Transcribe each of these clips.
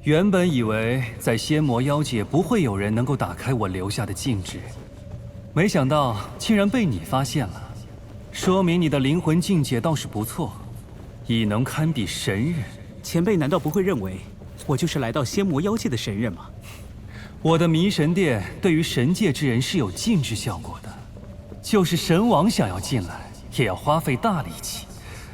原本以为在仙魔妖界不会有人能够打开我留下的禁制，没想到竟然被你发现了，说明你的灵魂境界倒是不错，已能堪比神人。前辈难道不会认为我就是来到仙魔妖界的神人吗？我的迷神殿对于神界之人是有禁制效果的，就是神王想要进来，也要花费大力气，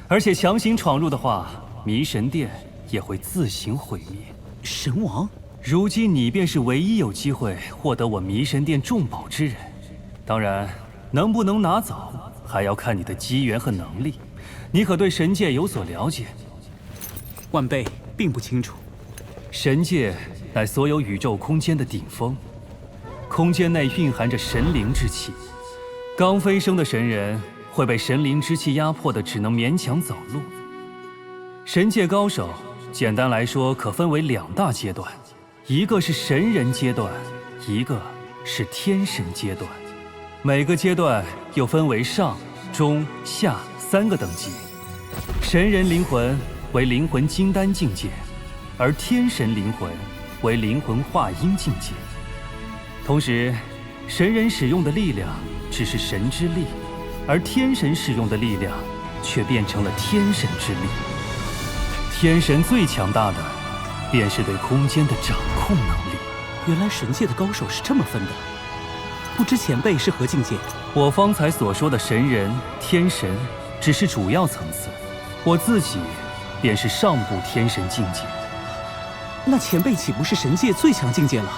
而且强行闯入的话，迷神殿也会自行毁灭。神王，如今你便是唯一有机会获得我迷神殿重宝之人。当然，能不能拿走，还要看你的机缘和能力。你可对神界有所了解？晚辈并不清楚。神界乃所有宇宙空间的顶峰，空间内蕴含着神灵之气。刚飞升的神人会被神灵之气压迫的，只能勉强走路。神界高手，简单来说，可分为2大阶段，一个是神人阶段，一个是天神阶段。每个阶段又分为上、中、下3个等级。神人灵魂为灵魂金丹境界，而天神灵魂为灵魂化阴境界。同时，神人使用的力量只是神之力，而天神使用的力量却变成了天神之力。天神最强大的，便是对空间的掌控能力。原来神界的高手是这么分的，不知前辈是何境界？我方才所说的神人、天神，只是主要层次，我自己便是上部天神境界。那前辈岂不是神界最强境界了？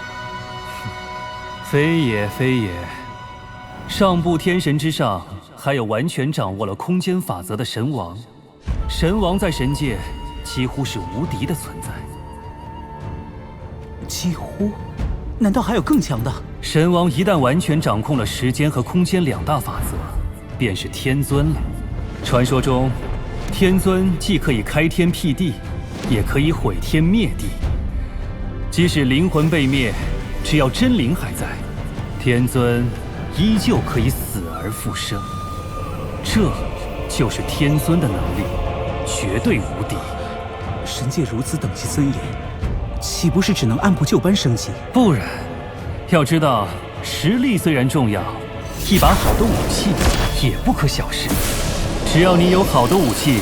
非也，非也。上部天神之上，还有完全掌握了空间法则的神王。神王在神界几乎是无敌的存在。几乎？难道还有更强的？神王一旦完全掌控了时间和空间2大法则，便是天尊了。传说中，天尊既可以开天辟地，也可以毁天灭地。即使灵魂被灭，只要真灵还在，天尊依旧可以死而复生。这就是天尊的能力，绝对无敌。神界如此等级森严，岂不是只能按部就班升级？不然，要知道，实力虽然重要，一把好的武器也不可小视。只要你有好的武器，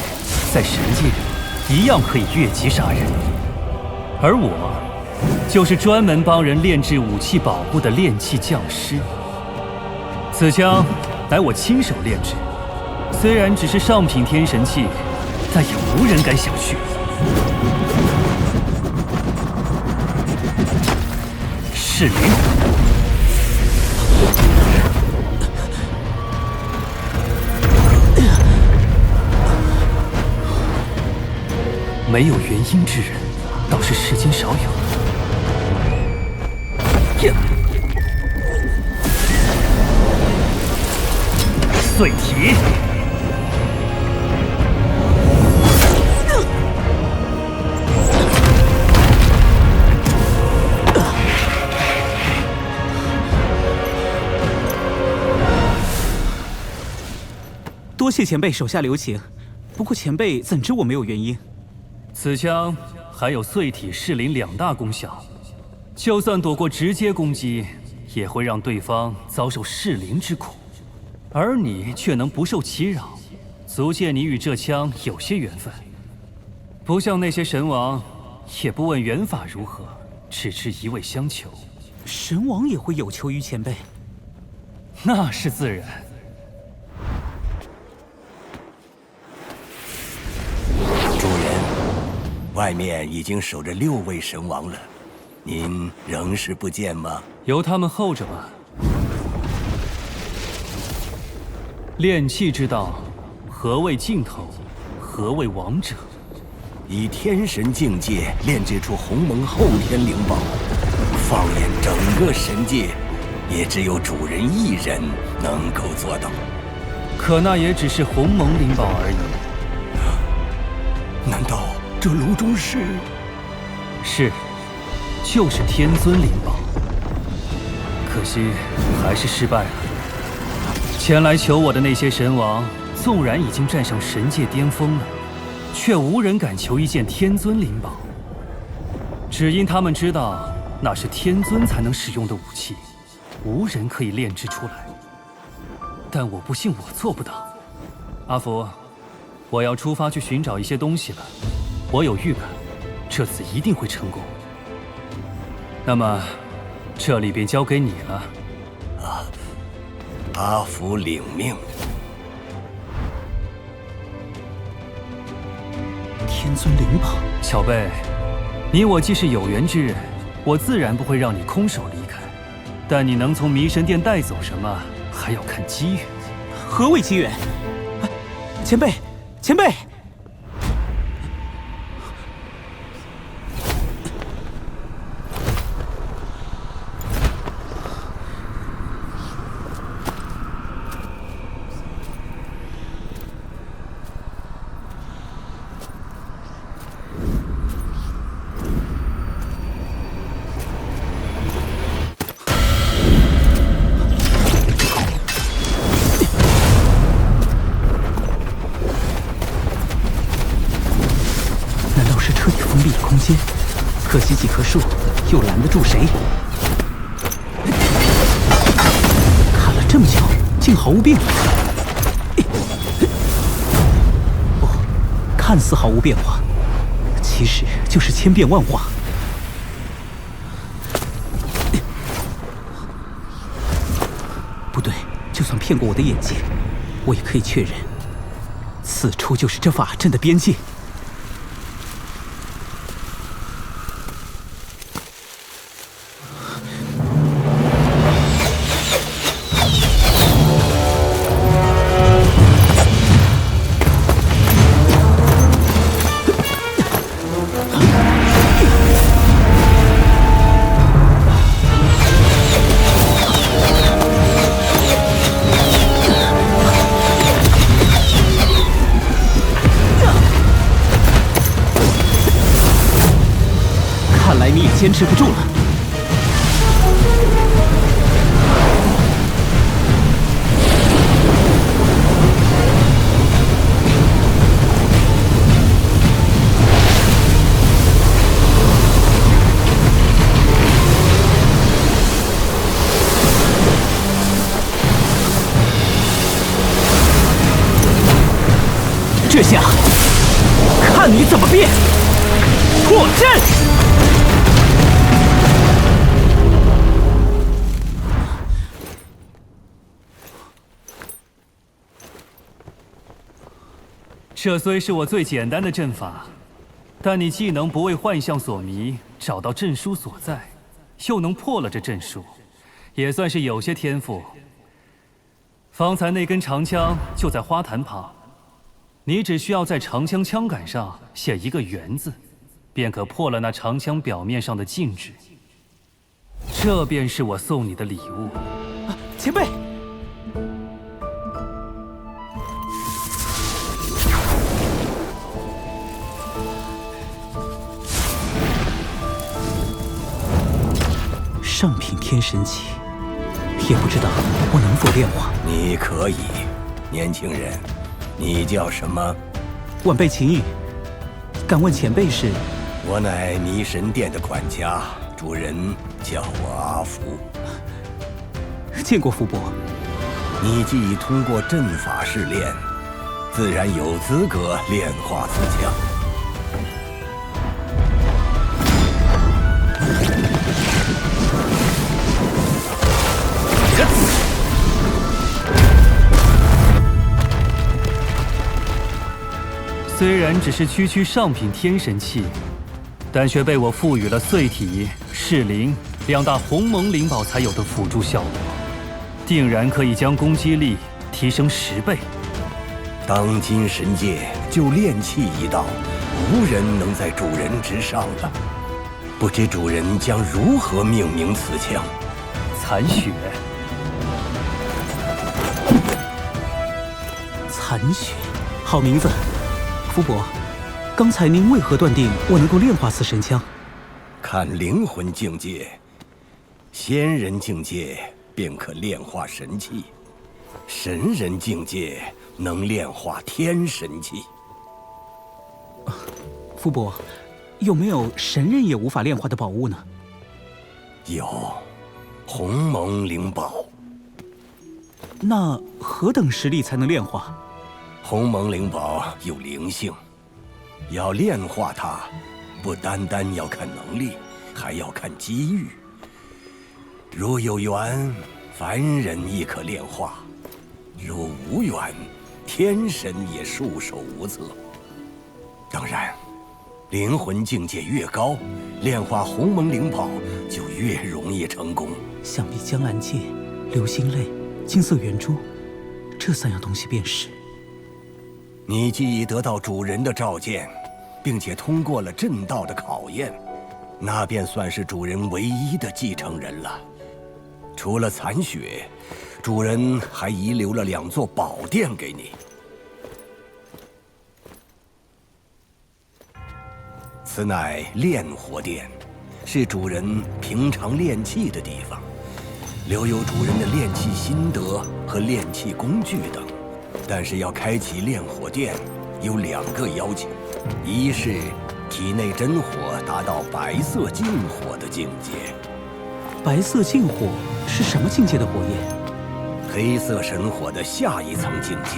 在神界一样可以越级杀人。而我，就是专门帮人炼制武器保护的炼器匠师。此枪乃我亲手炼制，虽然只是上品天神器，但也无人敢小觑。是灵魂。没有原因之人，倒是世间少有。碎体。多谢前辈手下留情，不过前辈怎知我没有原因？此枪还有碎体噬灵2大功效，就算躲过直接攻击，也会让对方遭受噬灵之苦，而你却能不受其扰，足见你与这枪有些缘分。不像那些神王，也不问缘法如何，只知一味相求。神王也会有求于前辈？那是自然。主人，外面已经守着6位神王了，您仍是不见吗？由他们候着吧。炼器之道，何谓尽头？何谓王者？以天神境界炼制出鸿蒙后天灵宝，放眼整个神界，也只有主人一人能够做到。可那也只是鸿蒙灵宝而已。难道这炉中是？是，就是天尊灵宝。可惜还是失败了。前来求我的那些神王，纵然已经站上神界巅峰了，却无人敢求一件天尊灵宝。只因他们知道那是天尊才能使用的武器，无人可以炼制出来。但我不信我做不到。阿福，我要出发去寻找一些东西了。我有预感，这次一定会成功。那么，这里便交给你了。阿福领命。天尊灵宝，小贝，你我既是有缘之人，我自然不会让你空手离开。但你能从迷神殿带走什么，还要看机缘。何谓机缘？前辈，前辈！可惜几棵树，又拦得住谁？看了这么久，竟毫无变化。不，看似毫无变化，其实就是千变万化。不对，就算骗过我的眼睛，我也可以确认，此处就是这法阵的边界。坚持不住了。这下，看你怎么变！破阵！这虽是我最简单的阵法，但你既能不为幻象所迷，找到阵书所在，又能破了这阵书，也算是有些天赋。方才那根长枪就在花坛旁，你只需要在长枪枪杆上写一个“圆”字，便可破了那长枪表面上的禁制。这便是我送你的礼物。前辈。上品天神器，也不知道我能否炼化。你可以，年轻人，你叫什么？晚辈秦羽，敢问前辈是？我乃迷神殿的管家，主人叫我阿福。见过福伯。你既通过阵法试炼，自然有资格炼化此枪。虽然只是区区上品天神器，但却被我赋予了碎体、噬灵两大鸿蒙灵宝才有的辅助效果，定然可以将攻击力提升10倍。当今神界就炼器一道，无人能在主人之上了。不知主人将如何命名此枪？残雪。残雪，好名字。福伯，刚才您为何断定我能够炼化此神枪？看灵魂境界，仙人境界便可炼化神器，神人境界能炼化天神器。福伯，有没有神人也无法炼化的宝物呢？有，鸿蒙灵宝。那何等实力才能炼化？鸿蒙灵宝有灵性，要炼化它，不单单要看能力，还要看机遇。如有缘，凡人亦可炼化；如无缘，天神也束手无策。当然，灵魂境界越高，炼化鸿蒙灵宝就越容易成功。想必江兰界、流星泪、金色圆珠，这3样东西便是。你既已得到主人的召见，并且通过了阵道的考验，那便算是主人唯一的继承人了。除了残血，主人还遗留了2座宝殿给你。此乃炼火殿，是主人平常炼器的地方，留有主人的炼器心得和炼器工具等。但是要开启炼火殿，有2个要求：一是体内真火达到白色净火的境界。白色净火是什么境界的火焰？黑色神火的下一层境界，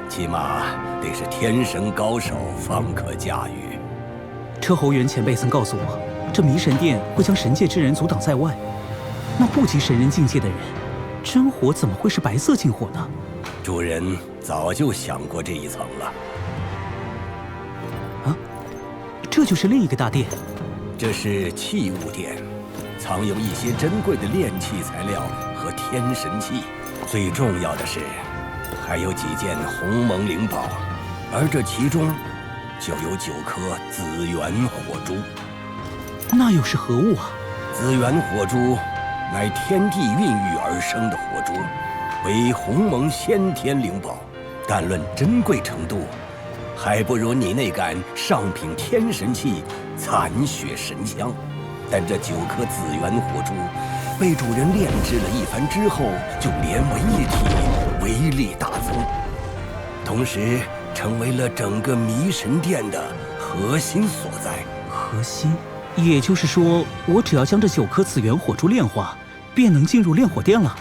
起码得是天神高手方可驾驭。车侯元前辈曾告诉我，这迷神殿会将神界之人阻挡在外。那不及神人境界的人，真火怎么会是白色净火呢？主人早就想过这一层了。啊，这就是另一个大殿。这是器物殿，藏有一些珍贵的炼器材料和天神器。最重要的是，还有几件鸿蒙灵宝，而这其中就有9颗紫元火珠。那又是何物啊？紫元火珠乃天地孕育而生的火珠，为鸿蒙先天灵宝，但论珍贵程度，还不如你那杆上品天神器残血神枪。但这9颗紫元火珠被主人炼制了一番之后，就连为一体，威力大增，同时成为了整个迷神殿的核心所在。核心？也就是说，我只要将这9颗紫元火珠炼化，便能进入炼火殿了。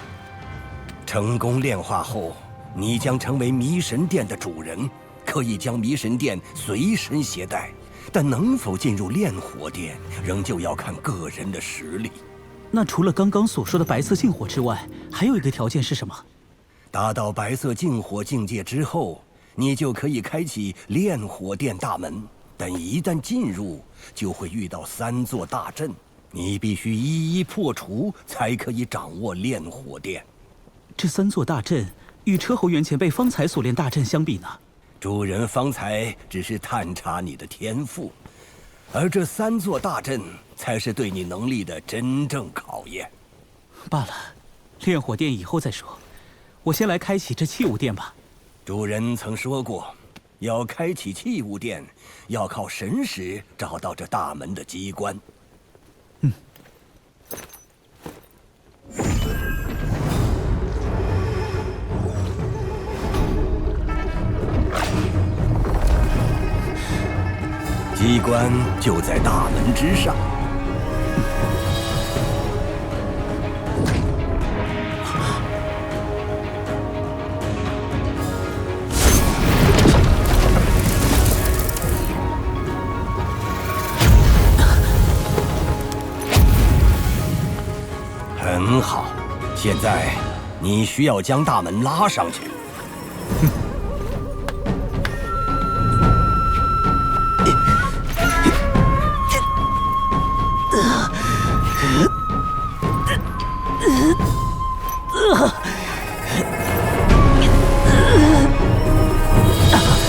成功炼化后，你将成为迷神殿的主人，可以将迷神殿随身携带。但能否进入炼火殿，仍旧要看个人的实力。那除了刚刚所说的白色净火之外，还有一个条件是什么？达到白色净火境界之后，你就可以开启炼火殿大门。但一旦进入，就会遇到3座大阵，你必须一一破除，才可以掌握炼火殿。这3座大阵与车侯元前辈方才所炼大阵相比呢？主人方才只是探查你的天赋，而这3座大阵才是对你能力的真正考验。罢了，炼火殿以后再说，我先来开启这器物殿吧。主人曾说过，要开启器物殿，要靠神识找到这大门的机关。机关就在大门之上。很好，现在你需要将大门拉上去。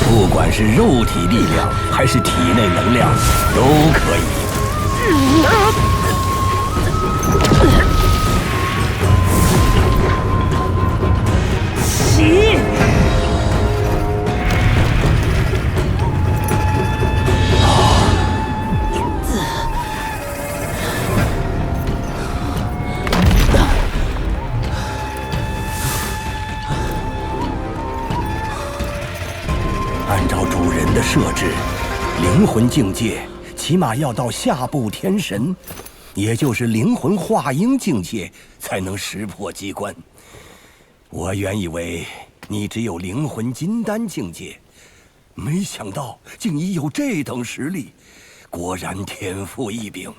不管是肉体力量还是体内能量，都可以。起！按照主人的设置，灵魂境界起码要到下部天神，也就是灵魂化婴境界，才能识破机关。我原以为你只有灵魂金丹境界，没想到竟已有这等实力，果然天赋异禀。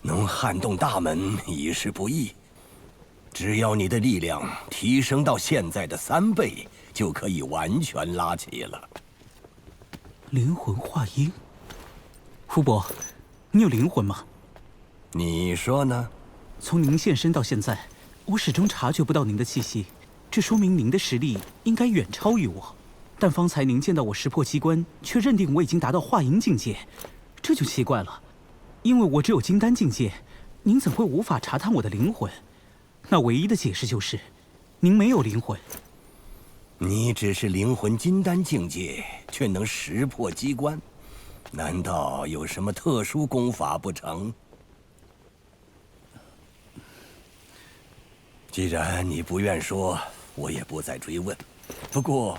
能撼动大门已是不易，只要你的力量提升到现在的3倍，就可以完全拉齐了。灵魂化婴，福伯，你有灵魂吗？你说呢？从您现身到现在，我始终察觉不到您的气息，这说明您的实力应该远超于我。但方才您见到我识破机关，却认定我已经达到化婴境界，这就奇怪了。因为我只有金丹境界，您怎会无法查探我的灵魂？那唯一的解释就是，您没有灵魂。你只是灵魂金丹境界，却能识破机关，难道有什么特殊功法不成？既然你不愿说，我也不再追问。不过，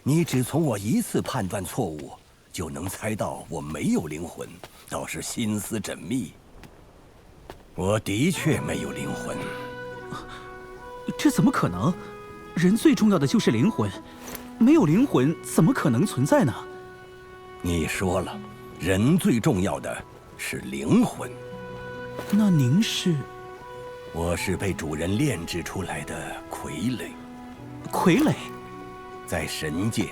你只从我一次判断错误，就能猜到我没有灵魂，倒是心思缜密。我的确没有灵魂。这怎么可能？人最重要的就是灵魂，没有灵魂怎么可能存在呢？你说了，人最重要的是灵魂。那您是？我是被主人炼制出来的傀儡。傀儡？在神界，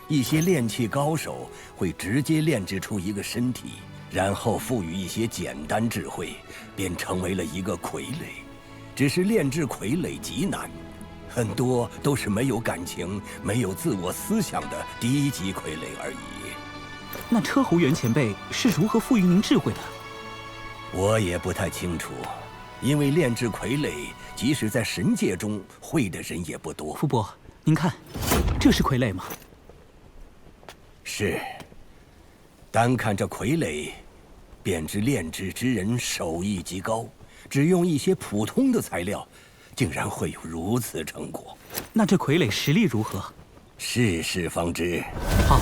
一些炼器高手会直接炼制出一个身体，然后赋予一些简单智慧，便成为了一个傀儡。只是炼制傀儡极难，很多都是没有感情、没有自我思想的低级傀儡而已。那车侯元前辈是如何赋予您智慧的？我也不太清楚，因为炼制傀儡，即使在神界中会的人也不多。福伯，您看，这是傀儡吗？是。单看这傀儡，便知炼制之人手艺极高。只用一些普通的材料，竟然会有如此成果。那这傀儡实力如何？试试方知。好，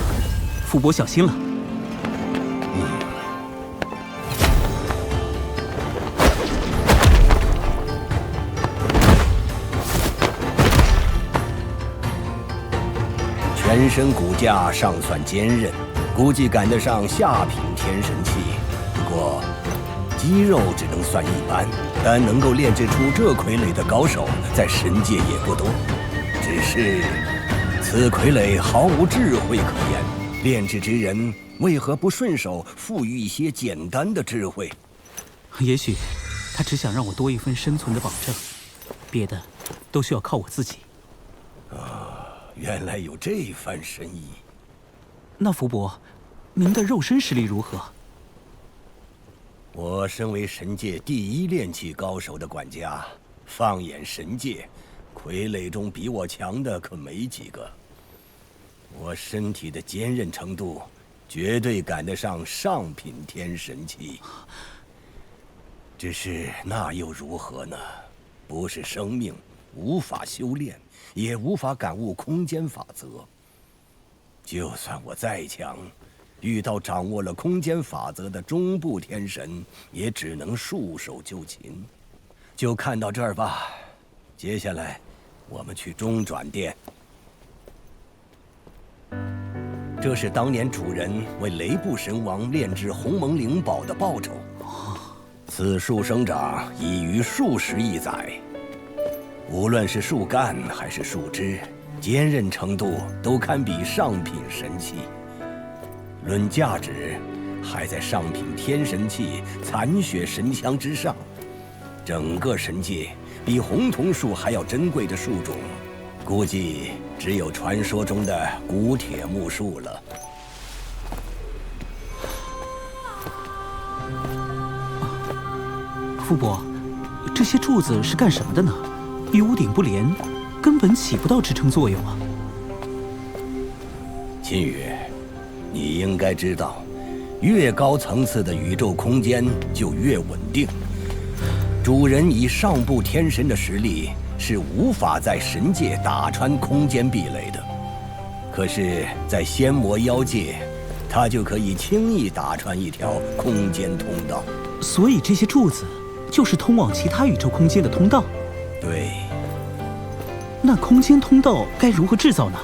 福伯小心了。全身骨架尚算坚韧，估计赶得上下品天神器。不过肌肉只能算一般，但能够炼制出这傀儡的高手，在神界也不多。只是此傀儡毫无智慧可言，炼制之人为何不顺手赋予一些简单的智慧？也许他只想让我多一份生存的保证，别的都需要靠我自己。原来有这番深意。那福伯，您的肉身实力如何？我身为神界第一炼器高手的管家，放眼神界，傀儡中比我强的可没几个。我身体的坚韧程度，绝对赶得上上品天神器。只是那又如何呢？不是生命，无法修炼，也无法感悟空间法则。就算我再强，遇到掌握了空间法则的中部天神，也只能束手就擒。就看到这儿吧，接下来我们去中转殿。这是当年主人为雷部神王炼制鸿蒙灵宝的报酬。此树生长已逾数十亿载，无论是树干还是树枝，坚韧程度都堪比上品神器。论价值，还在上品天神器残血神枪之上。整个神界比红桐树还要珍贵的树种，估计只有传说中的古铁木树了。福伯，这些柱子是干什么的呢？与屋顶不连，根本起不到支撑作用啊！秦羽，你应该知道，越高层次的宇宙空间就越稳定。主人以上部天神的实力是无法在神界打穿空间壁垒的，可是，在仙魔妖界，他就可以轻易打穿一条空间通道。所以这些柱子就是通往其他宇宙空间的通道。对。那空间通道该如何制造呢？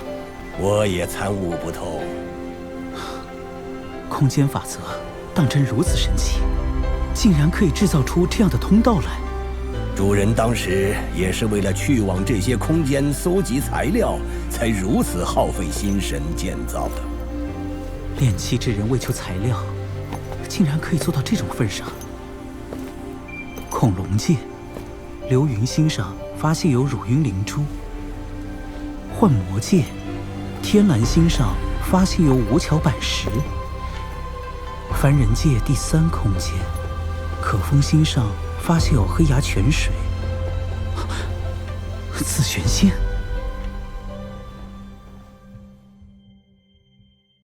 我也参悟不透。空间法则当真如此神奇，竟然可以制造出这样的通道来。主人当时也是为了去往这些空间搜集材料，才如此耗费心神建造的。炼器之人为求材料，竟然可以做到这种份上。恐龙界，流云星上发现有乳晕灵珠；幻魔界，天蓝星上发现有五巧板石；凡人界第3空间，可风星上发现有黑牙泉水。紫玄仙。